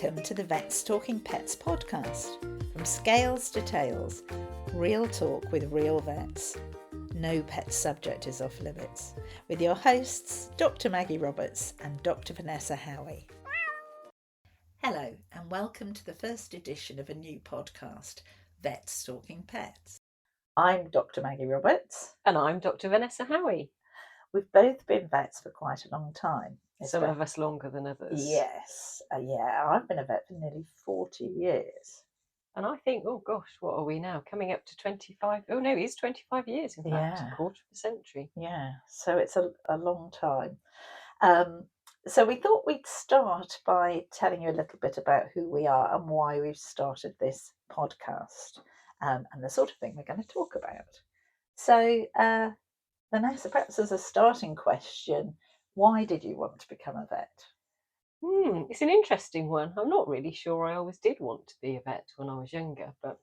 Welcome to the Vets Talking Pets podcast. From scales to tails, real talk with real vets. No pet subject is off limits. With your hosts, Dr. Maggie Roberts and Dr. Vanessa Howie. Hello and welcome to the first edition of a new podcast, Vets Talking Pets. I'm Dr. Maggie Roberts. And I'm Dr. Vanessa Howie. We've both been vets for quite a long time. Some of us longer than others. Yes, I've been a vet for nearly 40 years. And I think, oh gosh, what are we now? Coming up to 25. Oh no, it is 25 years, in fact, a quarter of a century. Yeah, so it's a long time. So we thought we'd start by telling you a little bit about who we are and why we've started this podcast and the sort of thing we're going to talk about. So, Vanessa, perhaps as a starting question, why did you want to become a vet? It's an interesting one. I'm not really sure I always did want to be a vet when I was younger, but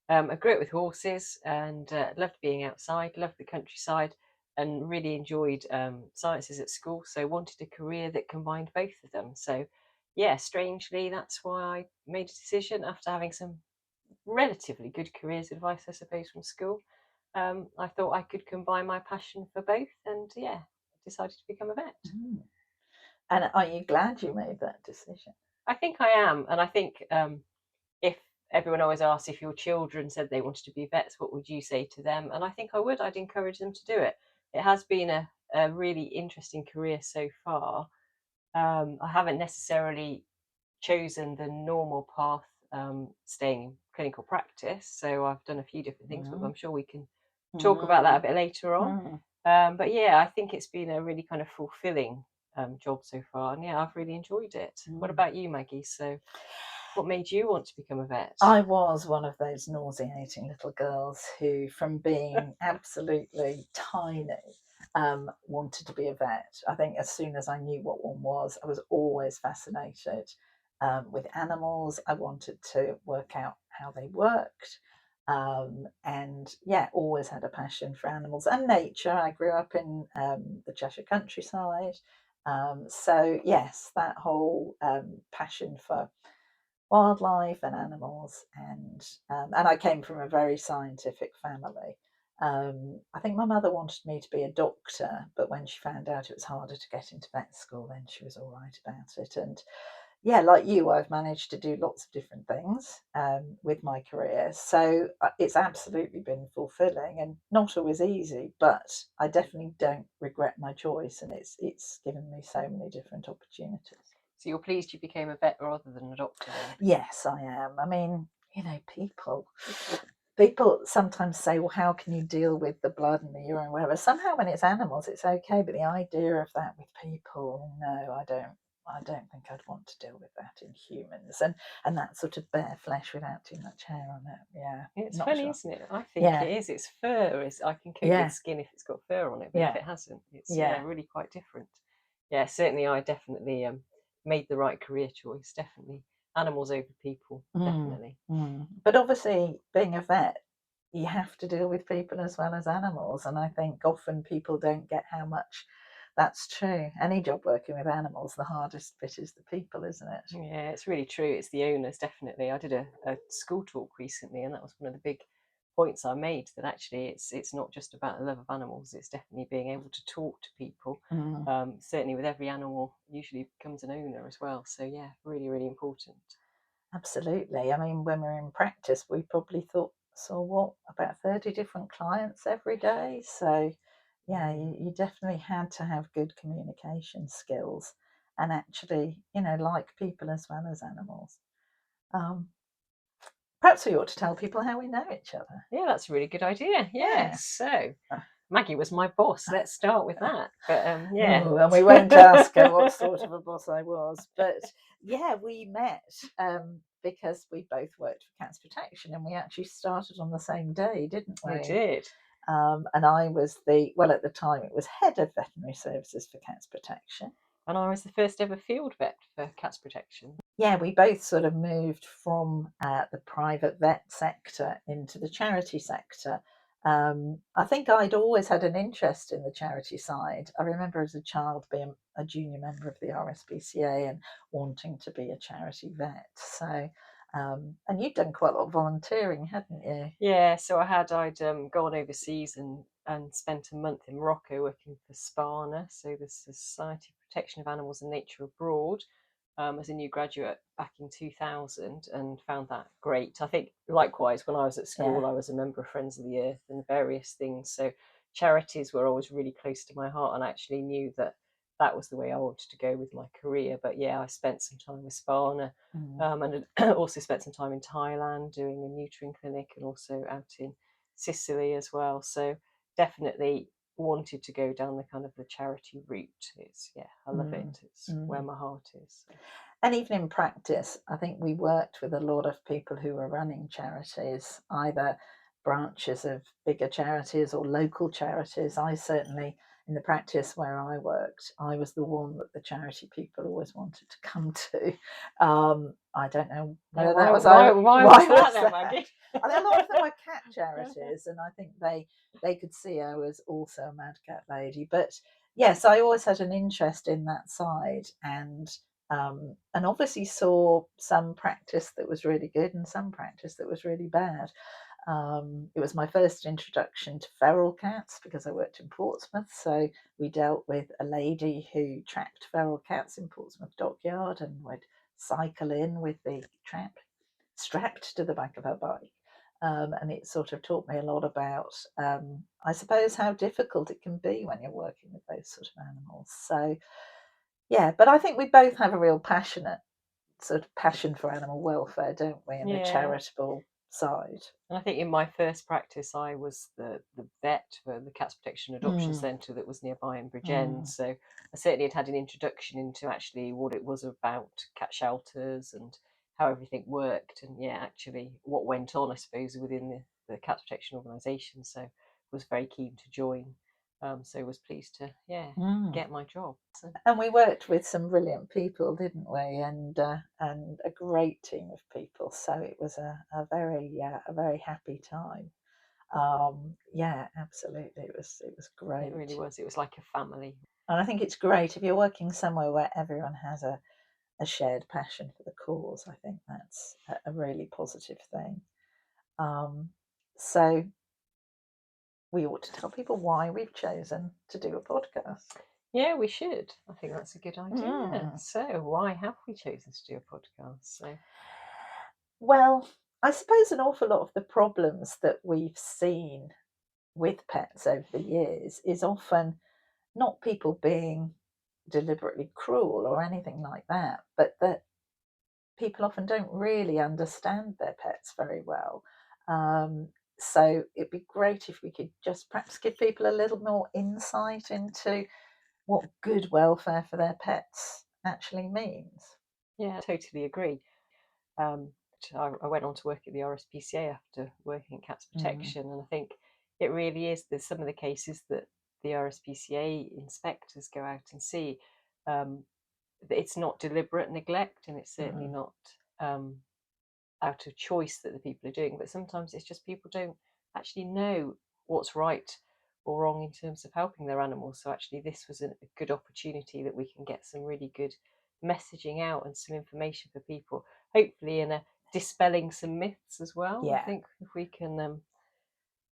I grew up with horses and loved being outside, loved the countryside, and really enjoyed sciences at school. So wanted a career that combined both of them. So yeah, strangely, that's why I made a decision after having some relatively good careers advice, I suppose, from school. I thought I could combine my passion for both, and yeah, decided to become a vet. And are you glad you made that decision? I think I am, and I think if everyone always asks if your children said they wanted to be vets, what would you say to them? And I think I would. I'd encourage them to do it. It has been a really interesting career so far. I haven't necessarily chosen the normal path, staying in clinical practice. So I've done a few different things, but I'm sure we can talk about that a bit later on. But yeah, I think it's been a really kind of fulfilling job so far. And yeah, I've really enjoyed it. What about you, Maggie? So what made you want to become a vet? I was one of those nauseating little girls who, from being absolutely tiny, wanted to be a vet. I think as soon as I knew what one was, I was always fascinated with animals. I wanted to work out how they worked. And yeah, always had a passion for animals and nature. I grew up in the Cheshire countryside. So yes, that whole passion for wildlife and animals, and I came from a very scientific family. I think my mother wanted me to be a doctor, but when she found out it was harder to get into vet school, then she was all right about it. And yeah, like you, I've managed to do lots of different things with my career. So it's absolutely been fulfilling and not always easy, but I definitely don't regret my choice, and it's given me so many different opportunities. So you're pleased you became a vet rather than a doctor then? Yes, I am. I mean, people sometimes say, well, how can you deal with the blood and the urine, whatever? Somehow when it's animals, it's okay. But the idea of that with people, no, I don't think I'd want to deal with that in humans. And that sort of bare flesh without too much hair on it. Yeah. It's funny, isn't it? I think it is. It's fur. I can coat with skin if it's got fur on it, but if it hasn't, it's really quite different. Yeah, certainly I definitely made the right career choice, definitely. Animals over people, definitely. But obviously, being a vet, you have to deal with people as well as animals. And I think often people don't get how much that's true. Any job working with animals, the hardest bit is the people, isn't it? Yeah, it's really true. It's the owners, definitely. I did a school talk recently, and that was one of the big points I made, that actually it's not just about the love of animals. It's definitely being able to talk to people. Certainly with every animal usually becomes an owner as well. So yeah, really, really important. Absolutely. I mean, when we're in practice, we probably saw about 30 different clients every day. So yeah, you definitely had to have good communication skills and actually, like people as well as animals. Perhaps we ought to tell people how we know each other. Yeah, that's a really good idea. Yeah. So Maggie was my boss. Let's start with that. But yeah. Oh, and we won't ask her what sort of a boss I was. But yeah, we met because we both worked for Cats Protection, and we actually started on the same day, didn't we? We did. And I was at the time it was head of veterinary services for Cats Protection. And I was the first ever field vet for Cats Protection. Yeah, we both sort of moved from the private vet sector into the charity sector I think I'd always had an interest in the charity side. I remember as a child being a junior member of the RSPCA and wanting to be a charity vet. So, and you'd done quite a lot of volunteering, hadn't you? Yeah, so I'd gone overseas and spent a month in Morocco working for SPANA, so the Society of Protection of Animals and Nature Abroad, as a new graduate back in 2000, and found that great. I think likewise when I was at school, Yeah. I was a member of Friends of the Earth and various things. So charities were always really close to my heart, and I actually knew that that was the way I wanted to go with my career. But yeah, I spent some time with SPANA. And also spent some time in Thailand doing a neutering clinic, and also out in Sicily as well. So definitely wanted to go down the kind of the charity route. It's I love it. It's where my heart is. And even in practice, I think we worked with a lot of people who were running charities, either branches of bigger charities or local charities. I certainly, in the practice where I worked, I was the one that the charity people always wanted to come to. I don't know whether that was why was that then, Maggie? I think a lot of them were cat charities, and I think they could see I was also a mad cat lady. But yes, I always had an interest in that side, and obviously saw some practice that was really good and some practice that was really bad. It was my first introduction to feral cats because I worked in Portsmouth. So we dealt with a lady who tracked feral cats in Portsmouth Dockyard and would cycle in with the trap strapped to the back of her bike. And it sort of taught me a lot about, I suppose, how difficult it can be when you're working with those sort of animals. So, yeah, but I think we both have a real passion for animal welfare, don't we, and the charitable side. And I think in my first practice, I was the vet for the Cats Protection Adoption Centre that was nearby in Bridgend. So I certainly had an introduction into actually what it was about cat shelters and how everything worked, and actually what went on, I suppose, within the Cats Protection organisation. So was very keen to join. So was pleased to get my job. So. And we worked with some brilliant people, didn't we? And a great team of people. So it was a very happy time. Yeah, absolutely. It was great. It really was. It was like a family. And I think it's great if you're working somewhere where everyone has a shared passion for the cause. I think that's a really positive thing. So we ought to tell people why we've chosen to do a podcast. Yeah, we should. I think that's a good idea. So why have we chosen to do a podcast? So, well, I suppose an awful lot of the problems that we've seen with pets over the years is often not people being deliberately cruel or anything like that, but that people often don't really understand their pets very well. So it'd be great if we could just perhaps give people a little more insight into what good welfare for their pets actually means. yeah, I totally agree. I went on to work at the RSPCA after working at Cats Protection, and I think it really is. There's some of the cases that the RSPCA inspectors go out and see. It's not deliberate neglect, and it's certainly not out of choice that the people are doing, but sometimes it's just people don't actually know what's right or wrong in terms of helping their animals. So actually this was a good opportunity that we can get some really good messaging out and some information for people, hopefully in a dispelling some myths as well. I think if we can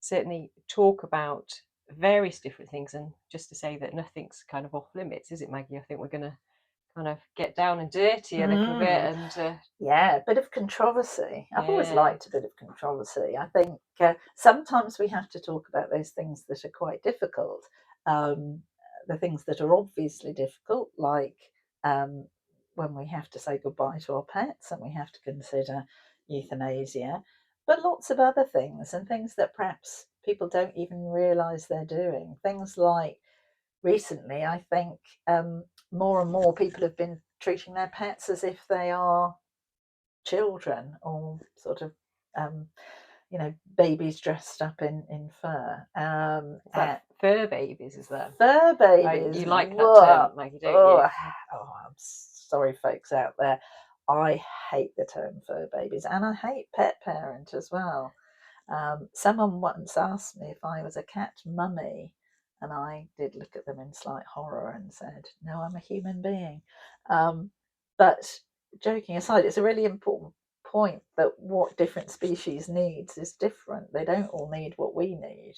certainly talk about various different things, and just to say that nothing's kind of off limits, is it, Maggie? I think we're going to kind of get down and dirty a little bit, and a bit of controversy. I've always liked a bit of controversy. I think sometimes we have to talk about those things that are quite difficult, the things that are obviously difficult, like when we have to say goodbye to our pets and we have to consider euthanasia, but lots of other things, and things that perhaps people don't even realise they're doing. Things like recently, I think more and more people have been treating their pets as if they are children, or sort of babies dressed up in fur. Fur babies, is that? Fur babies. You like that term, Maggie, don't you? I'm sorry, folks out there. I hate the term fur babies, and I hate pet parent as well. Someone once asked me if I was a cat mummy, and I did look at them in slight horror and said, "No, I'm a human being." But joking aside, it's a really important point that what different species needs is different. They don't all need what we need.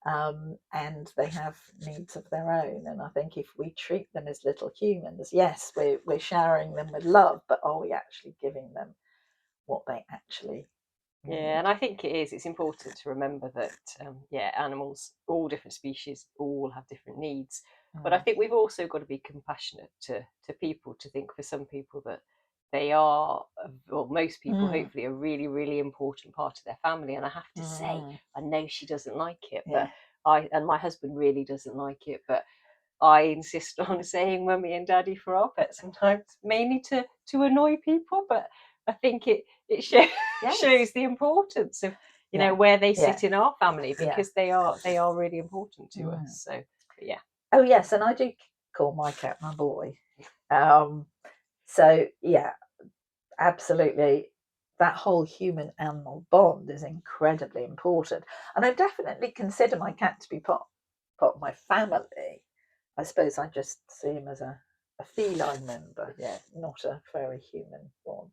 And they have needs of their own. And I think if we treat them as little humans, yes, we're showering them with love, but are we actually giving them what they actually Yeah, need? and I think it is. It's important to remember that, animals, all different species, all have different needs. But I think we've also got to be compassionate to people, to think for some people that they are, or most people, hopefully, a really, really important part of their family. And I have to say, I know she doesn't like it, but and my husband really doesn't like it, but I insist on saying mummy and daddy for our pets sometimes, mainly to annoy people. But I think it shows the importance of where they sit in our family, because they are really important to us. So yeah. Oh yes, and I do call my cat my boy. So yeah, absolutely. That whole human animal bond is incredibly important. And I definitely consider my cat to be part of my family. I suppose I just see him as a feline member, not a very human one.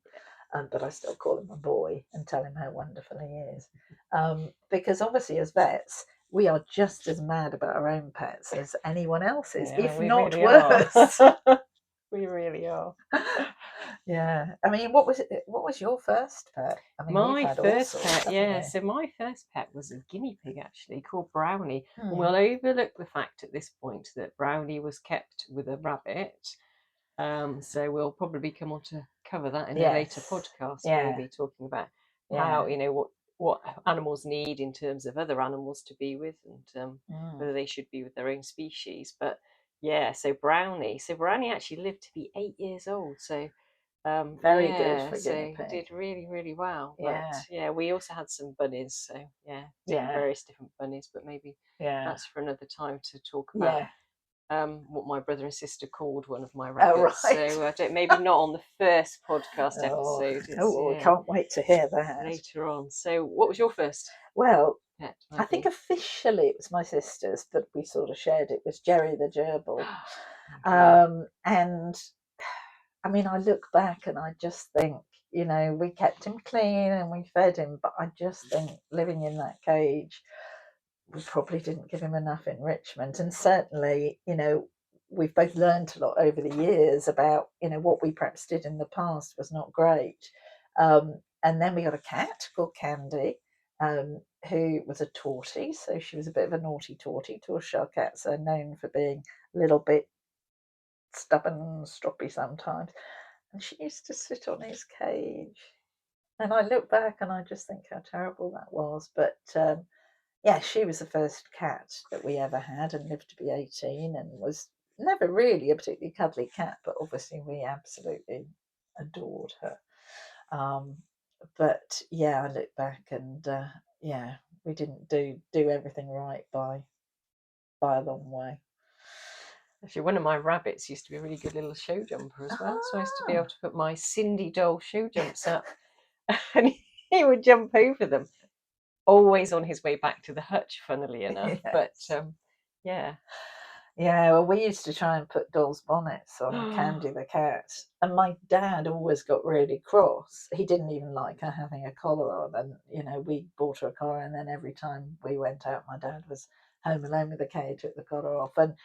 But I still call him a boy and tell him how wonderful he is. Because obviously, as vets, we are just as mad about our own pets as anyone else is, if not really worse. We really are. Yeah. I mean, what was your first pet? I mean, My you've had first all pet, sorts, yeah. So my first pet was a guinea pig, actually, called Brownie. And we'll overlook the fact at this point that Brownie was kept with a rabbit. So we'll probably come on to cover that in a later podcast, maybe talking about how, what animals need in terms of other animals to be with, and whether they should be with their own species. But yeah, so Brownie actually lived to be 8 years old. So very good for guinea so pig. did really, really well. But yeah, we also had some bunnies. So various different bunnies. But maybe that's for another time to talk about. What my brother and sister called one of my rabbits. Right. So I don't, maybe not on the first podcast episode. We can't wait to hear that later on. So what was your first? Well, pet, I think officially it was my sister's, but we sort of shared it. Was Jerry the gerbil. And I mean, I look back and I just think, we kept him clean and we fed him, but I just think living in that cage, we probably didn't give him enough enrichment. And certainly, we've both learned a lot over the years about, what we perhaps did in the past was not great. And then we got a cat called Candy, who was a tortie. So she was a bit of a naughty tortie. Tortoiseshell cats are known for being a little bit stubborn and stroppy sometimes. And she used to sit on his cage. And I look back and I just think how terrible that was. But she was the first cat that we ever had and lived to be 18 and was never really a particularly cuddly cat, but obviously we absolutely adored her. But yeah, I look back and we didn't do everything right by a long way. Actually, one of my rabbits used to be a really good little show jumper as well. So I used to be able to put my Cindy doll show jumps up and he would jump over them, always on his way back to the hutch, funnily enough. But yeah. Yeah, well, we used to try and put dolls' bonnets on Candy the cat, and my dad always got really cross. He didn't even like her having a collar on, and we bought her a collar, and then every time we went out, my dad was home alone with the cage, took the collar off, and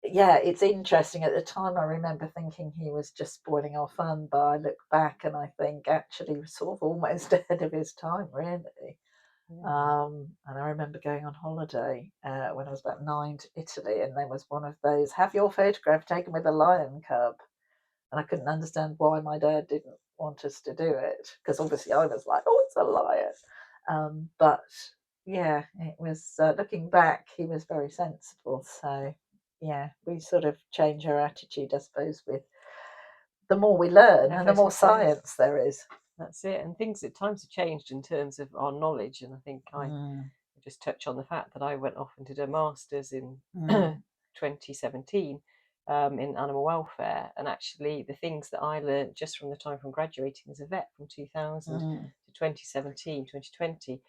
it's interesting. At the time, I remember thinking he was just spoiling our fun, but I look back and I think actually he was sort of almost ahead of his time, really. And I remember going on holiday when I was about 9 to Italy, and there was one of those have your photograph taken with a lion cub. And I couldn't understand why my dad didn't want us to do it, because obviously I was like, oh, it's a lion. But yeah, it was looking back, he was very sensible. So yeah, we sort of change our attitude, I suppose, with the more we learn and the more science there is. That's it. And things at times have changed in terms of our knowledge. And I think I just touch on the fact that I went off and did a master's in 2017 in animal welfare. And actually, the things that I learned just from the time from graduating as a vet from 2000 to 2017, 2020,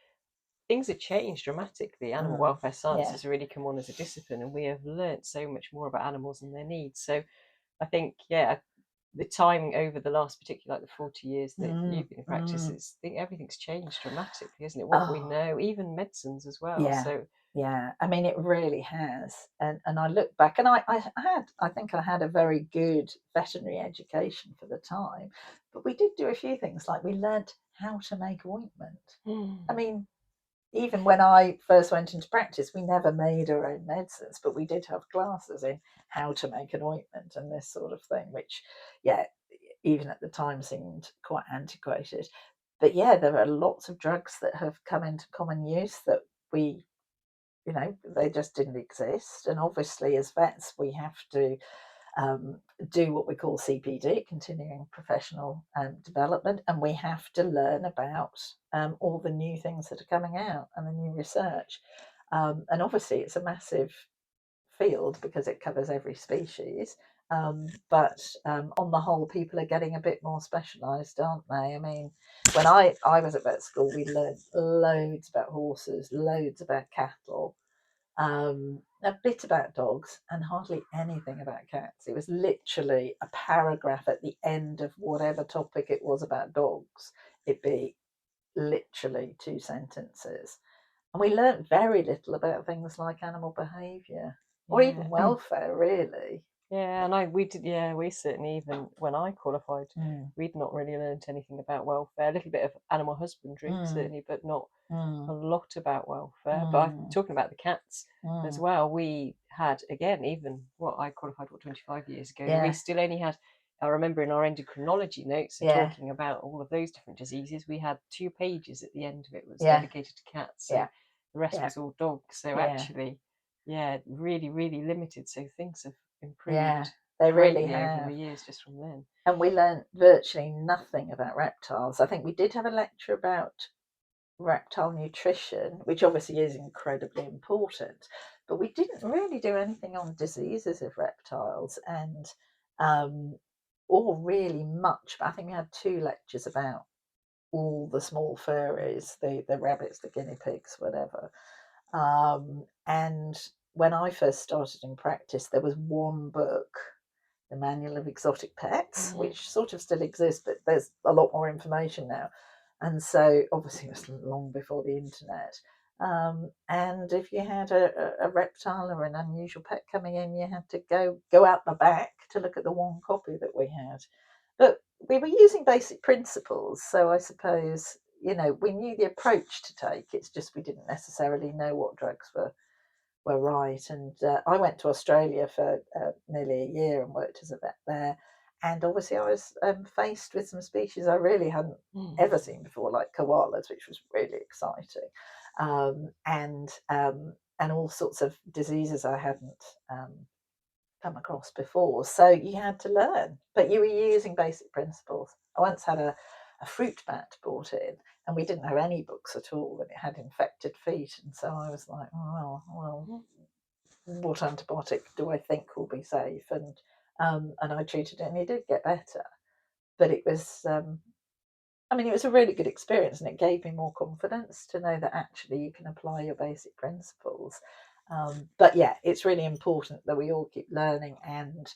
things have changed dramatically. Animal welfare science has really come on as a discipline, and we have learnt so much more about animals and their needs. So I think, the timing over the last, particularly like the 40 years that you've been in practice, I think everything's changed dramatically, isn't it? What we know, even medicines as well. Yeah, I mean, it really has. And I look back, and I think I had a very good veterinary education for the time, but we did do a few things, like we learnt how to make ointment. I mean, even when I first went into practice, we never made our own medicines, but we did have classes in how to make an ointment and this sort of thing, which, even at the time seemed quite antiquated. But there are lots of drugs that have come into common use that they just didn't exist. And obviously, as vets, we have to do what we call CPD, continuing professional development, and we have to learn about all the new things that are coming out and the new research. And obviously, it's a massive field because it covers every species. But on the whole, people are getting a bit more specialised, aren't they? I mean, when I was at vet school, we learned loads about horses, loads about cattle, a bit about dogs, and hardly anything about cats. It was literally a paragraph at the end of whatever topic it was about dogs. It'd be literally 2 sentences. And we learnt very little about things like animal behaviour or even welfare, really. Yeah, and we certainly, even when I qualified, we'd not really learnt anything about welfare. A little bit of animal husbandry, certainly, but not a lot about welfare. But talking about the cats as well, we had, again, even what I qualified 25 years ago, we still only had, I remember in our endocrinology notes talking about all of those different diseases, we had 2 pages at the end of it was dedicated to cats. So the rest was all dogs. So actually, really, really limited. So things have improved they really greatly have over the years just from then. And we learnt virtually nothing about reptiles. I think we did have a lecture about reptile nutrition, which obviously is incredibly important, but we didn't really do anything on diseases of reptiles and or really much. I think we had 2 lectures about all the small furries, the rabbits, the guinea pigs, whatever. And when I first started in practice, there was one book, the Manual of Exotic Pets, which sort of still exists, but there's a lot more information now. And so obviously it was long before the internet. And if you had a reptile or an unusual pet coming in, you had to go out the back to look at the one copy that we had. But we were using basic principles, so I suppose we knew the approach to take. It's just we didn't necessarily know what drugs were right. And I went to Australia for nearly a year and worked as a vet there. And obviously, I was faced with some species I really hadn't ever seen before, like koalas, which was really exciting, and all sorts of diseases I hadn't come across before. So you had to learn, but you were using basic principles. I once had a fruit bat brought in, and we didn't have any books at all, and it had infected feet. And so I was like, well, what antibiotic do I think will be safe? And I treated it, and he did get better. But it was, it was a really good experience, and it gave me more confidence to know that actually you can apply your basic principles. But it's really important that we all keep learning and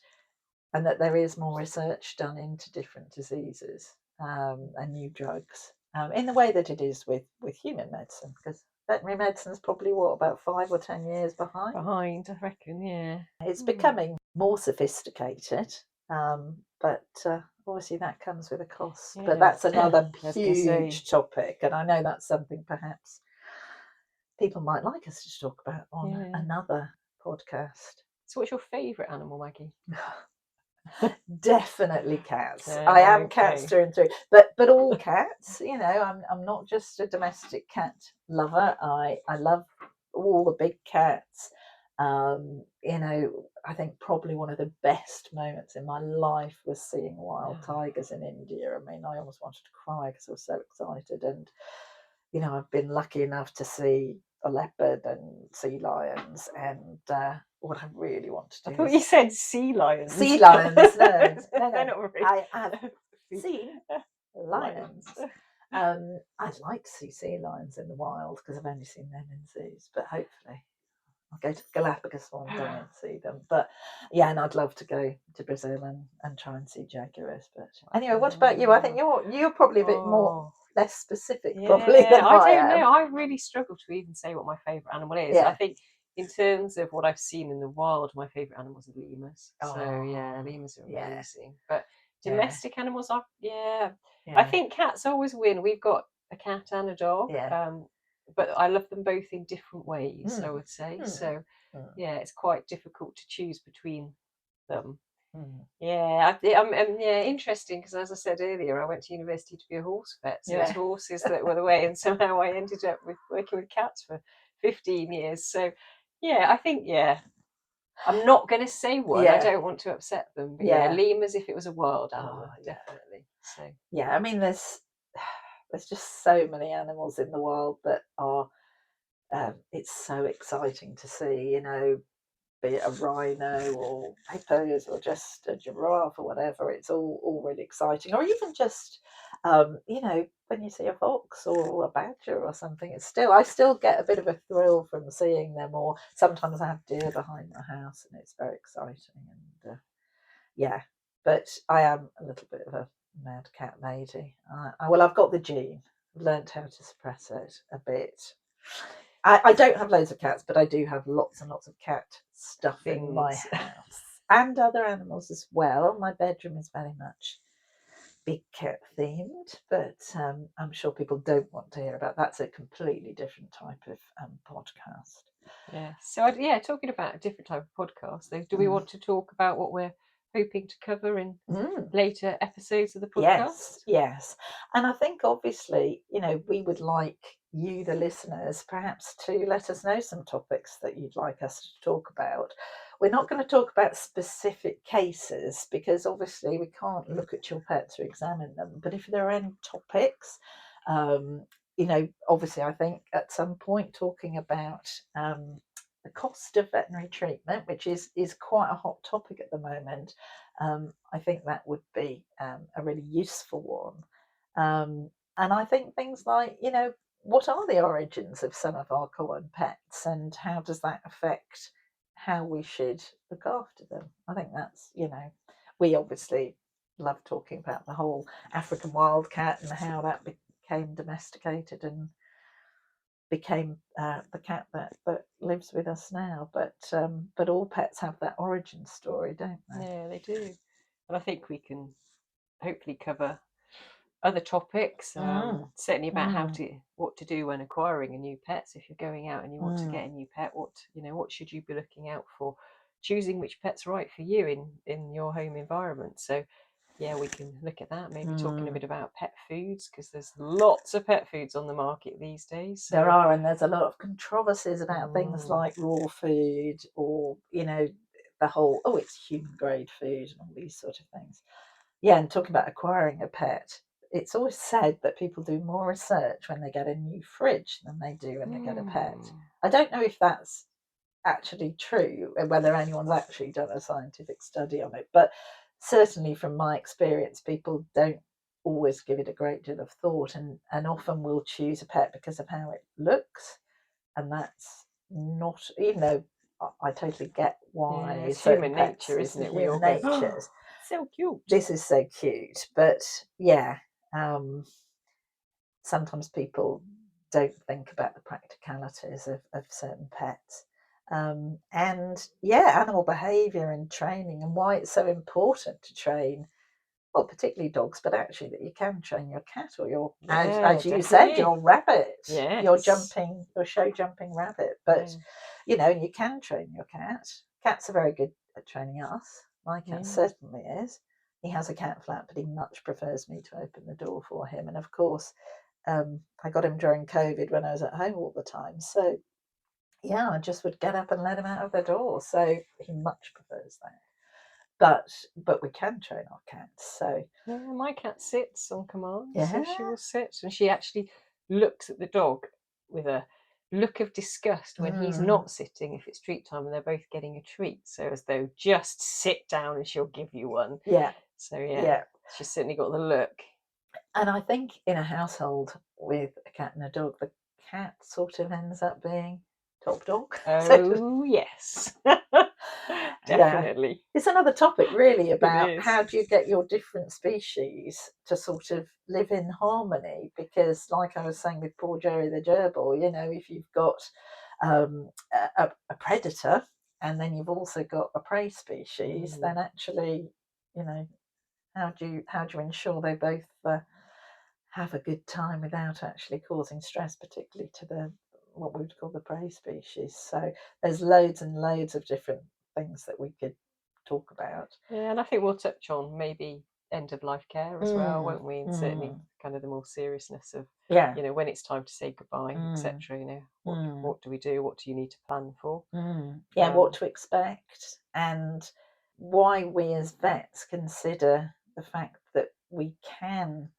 that there is more research done into different diseases and new drugs in the way that it is with human medicine, because veterinary medicine is probably about 5 or 10 years behind. I reckon, It's becoming more sophisticated, but obviously that comes with a cost. But that's another huge topic, and I know that's something perhaps people might like us to talk about on another podcast. So what's your favourite animal, Maggie? Definitely cats. I am cats through and through, but all cats. I'm not just a domestic cat lover. I love all the big cats. I think probably one of the best moments in my life was seeing wild tigers in India. I mean, I almost wanted to cry because I was so excited. And I've been lucky enough to see a leopard and sea lions, and what I really want to do. I thought you said sea lions. Sea lions, no. They're not really. I have seen lions. I'd like to see sea lions in the wild because I've only seen them in zoos, but hopefully I'll go to Galapagos one day and see them. But yeah, and I'd love to go to Brazil and try and see jaguars. But anyway, what about you? I think you're probably a bit more less specific probably than I don't am. know. I really struggle to even say what my favourite animal is. Yeah. I think in terms of what I've seen in the wild, my favourite animals are lemurs. So yeah, lemurs are amazing. But domestic animals are I think cats always win. We've got a cat and a dog. But I love them both in different ways, I would say. So yeah, it's quite difficult to choose between them. Yeah, interesting because as I said earlier, I went to university to be a horse vet, so it's horses that were the way, and somehow I ended up working with cats for 15 years. So yeah, I think I'm not going to say one. I don't want to upset them, but lemurs if it was a wild animal, definitely. So yeah, I mean, there's just so many animals in the wild that are. It's so exciting to see, you know, be it a rhino or hippos or just a giraffe or whatever. It's all really exciting. Or even just, you know, when you see a fox or a badger or something, I still get a bit of a thrill from seeing them. Or sometimes I have deer behind my house, and it's very exciting. And but I am a little bit of a mad cat lady. I've got the gene. I've learned how to suppress it a bit. I don't have loads of cats, but I do have lots and lots of cat stuff in my house and other animals as well. My bedroom is very much big cat themed, but I'm sure people don't want to hear about that. That's a completely different type of podcast. Yeah. So talking about a different type of podcast, though, do we want to talk about what we're hoping to cover in later episodes of the podcast? Yes. And I think obviously, you know, we would like you, the listeners, perhaps to let us know some topics that you'd like us to talk about. We're not going to talk about specific cases because obviously we can't look at your pets or examine them. But if there are any topics, you know, obviously I think at some point talking about the cost of veterinary treatment, which is quite a hot topic at the moment, I think that would be a really useful one. And I think things like, you know, what are the origins of some of our common pets and how does that affect how we should look after them? I think that's, you know, we obviously love talking about the whole African wildcat and how that became domesticated and became the cat that lives with us now. But all pets have that origin story, don't they? Yeah, they do. And I think we can hopefully cover other topics, certainly about what to do when acquiring a new pet. So if you're going out and you want to get a new pet, what should you be looking out for? Choosing which pet's right for you in your home environment. So yeah, we can look at that. Maybe talking a bit about pet foods because there's lots of pet foods on the market these days. So. There are, and there's a lot of controversies about things like raw food or, you know, the whole, it's human grade food and all these sort of things. Yeah, and talking about acquiring a pet, it's always said that people do more research when they get a new fridge than they do when they get a pet. I don't know if that's actually true and whether anyone's actually done a scientific study on it, but certainly from my experience, people don't always give it a great deal of thought and often will choose a pet because of how it looks, and that's not, even though I totally get why. It's human nature, isn't it? We all go, nature. So cute. This is so cute, but yeah, sometimes people don't think about the practicalities of certain pets. And animal behaviour and training and why it's so important to train, well, particularly dogs, but actually that you can train your cat or your, as you said, your rabbit, your show jumping rabbit. But, you know, you can train your cat. Cats are very good at training us. My cat certainly is. He has a cat flat, but he much prefers me to open the door for him. And of course, I got him during COVID when I was at home all the time. So, yeah, I just would get up and let him out of the door. So he much prefers that. But we can train our cats. So my cat sits on command. So she will sit, and she actually looks at the dog with a look of disgust when he's not sitting if it's treat time and they're both getting a treat. So as though just sit down and she'll give you one. Yeah. So she's certainly got the look. And I think in a household with a cat and a dog, the cat sort of ends up being top dog. Oh, yes. Yeah. Definitely. It's another topic, really, It about is. how do you get your different species to sort of live in harmony? Because, like I was saying with poor Jerry the gerbil, if you've got a predator and then you've also got a prey species, then actually, how do you ensure they both have a good time without actually causing stress, particularly to the what we would call the prey species? So there's loads and loads of different things that we could talk about. Yeah, and I think we'll touch on maybe end of life care as well, won't we? And certainly kind of the more seriousness of, Yeah. when it's time to say goodbye, etc. What do we do? What do you need to plan for? Yeah, what to expect, and why we as vets consider the fact that we can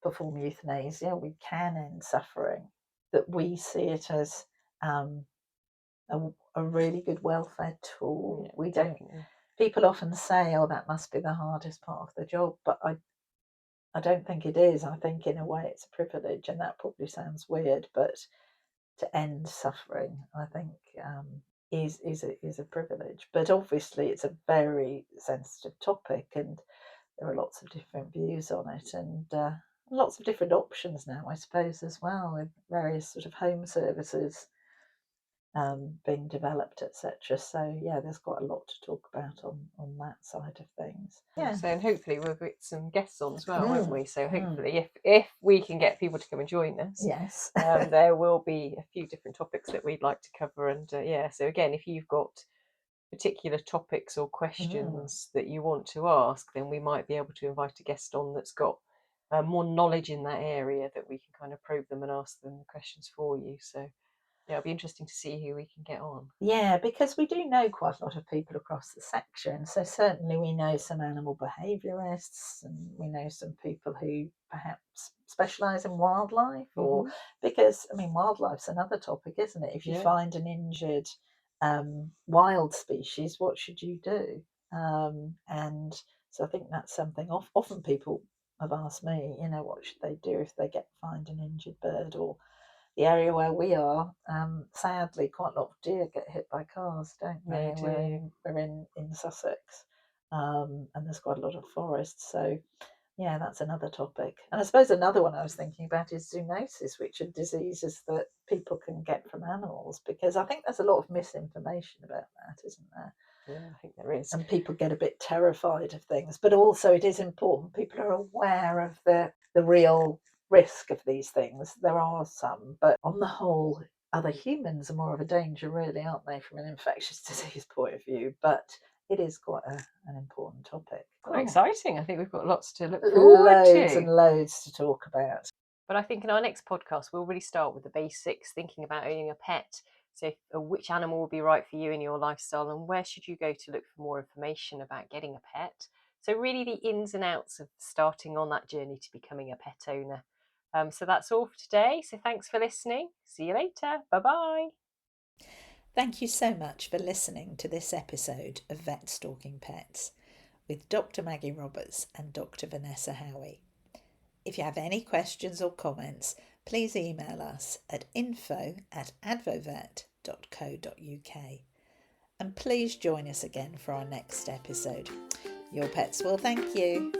perform euthanasia, we can end suffering, that we see it as a really good welfare tool. Yeah, We don't. definitely. People often say, "Oh, that must be the hardest part of the job," but I don't think it is. I think in a way it's a privilege, and that probably sounds weird, but to end suffering, I think, is a privilege. But obviously, it's a very sensitive topic, and there are lots of different views on it, and lots of different options now, I suppose, as well, with various sort of home services being developed, etc. So yeah, there's quite a lot to talk about on that side of things. Yeah. So, and hopefully we'll get some guests on as well, won't we? So hopefully, if we can get people to come and join us, Yes. there will be a few different topics that we'd like to cover. And yeah, so again, if you've got particular topics or questions that you want to ask, then we might be able to invite a guest on that's got more knowledge in that area, that we can kind of probe them and ask them the questions for you. So yeah, it'll be interesting to see who we can get on. Yeah, because we do know quite a lot of people across the section. So certainly we know some animal behaviourists, and we know some people who perhaps specialise in wildlife, or because wildlife's another topic, isn't it? If you find an injured wild species, what should you do? And so I think that's something often people have asked me, what should they do if they find an injured bird, or the area where we are, sadly, quite a lot of deer get hit by cars, don't they? We're in Sussex, and there's quite a lot of forest. So, yeah, that's another topic. And I suppose another one I was thinking about is zoonosis, which are diseases that people can get from animals, because I think there's a lot of misinformation about that, isn't there? Yeah, I think there is. And people get a bit terrified of things, but also it is important people are aware of the real risk of these things. There are some, but on the whole, other humans are more of a danger, really, aren't they, from an infectious disease point of view? But it is quite an important topic. Quite exciting. I think we've got lots to look forward Loads to. and loads to talk about. But I think in our next podcast, we'll really start with the basics, thinking about owning a pet. So, which animal will be right for you in your lifestyle, and where should you go to look for more information about getting a pet? So, really, the ins and outs of starting on that journey to becoming a pet owner. So, that's all for today. So, thanks for listening. See you later. Bye bye. Thank you so much for listening to this episode of Vet Stalking Pets with Dr. Maggie Roberts and Dr. Vanessa Howie. If you have any questions or comments, please email us at info@advovet.co.uk. And please join us again for our next episode. Your pets will thank you.